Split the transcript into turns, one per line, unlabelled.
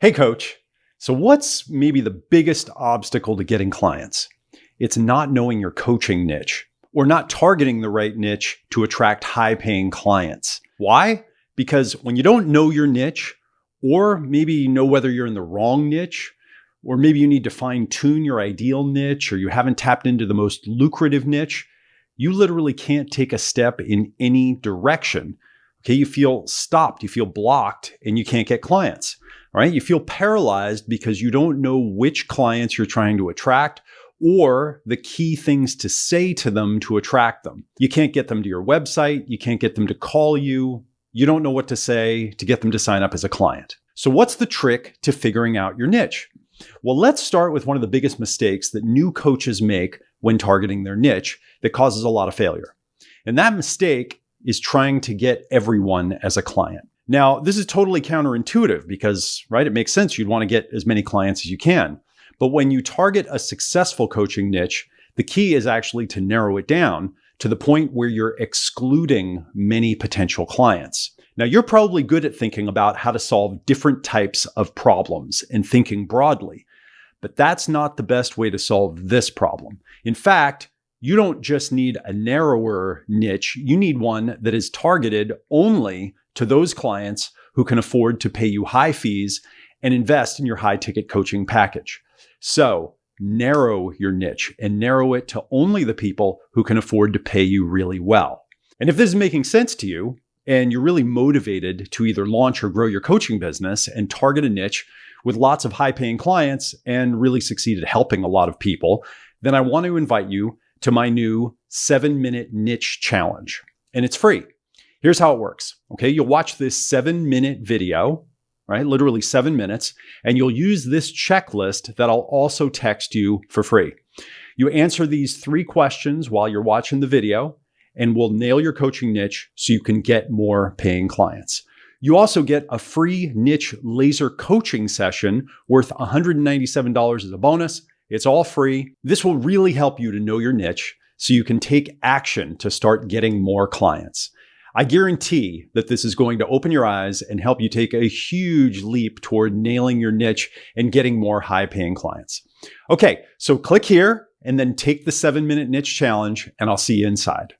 Hey, coach. So, what's maybe the biggest obstacle to getting clients? It's not knowing your coaching niche or not targeting the right niche to attract high paying clients. Why? Because when you don't know your niche, or maybe you know whether you're in the wrong niche, or maybe you need to fine tune your ideal niche, or you haven't tapped into the most lucrative niche, you literally can't take a step in any direction. Okay, you feel stopped, you feel blocked, and you can't get clients. All right, you feel paralyzed because you don't know which clients you're trying to attract or the key things to say to them to attract them. You can't get them to your website, you can't get them to call you, you don't know what to say to get them to sign up as a client. So what's the trick to figuring out your niche? Well, let's start with one of the biggest mistakes that new coaches make when targeting their niche that causes a lot of failure. And that mistake is trying to get everyone as a client. Now, this is totally counterintuitive because, right, it makes sense. You'd want to get as many clients as you can. But when you target a successful coaching niche, the key is actually to narrow it down to the point where you're excluding many potential clients. Now, you're probably good at thinking about how to solve different types of problems and thinking broadly, but that's not the best way to solve this problem. In fact, you don't just need a narrower niche, you need one that is targeted only to those clients who can afford to pay you high fees and invest in your high ticket coaching package. So narrow your niche and narrow it to only the people who can afford to pay you really well. And if this is making sense to you and you're really motivated to either launch or grow your coaching business and target a niche with lots of high paying clients and really succeed at helping a lot of people, then I want to invite you to my new 7-minute niche challenge. And it's free. Here's how it works. Okay, you'll watch this 7-minute video, right? Literally 7 minutes, and you'll use this checklist that I'll also text you for free. You answer these 3 questions while you're watching the video, and we'll nail your coaching niche so you can get more paying clients. You also get a free niche laser coaching session worth $197 as a bonus. It's all free. This will really help you to know your niche so you can take action to start getting more clients. I guarantee that this is going to open your eyes and help you take a huge leap toward nailing your niche and getting more high-paying clients. Okay, so click here and then take the 7-minute niche challenge, and I'll see you inside.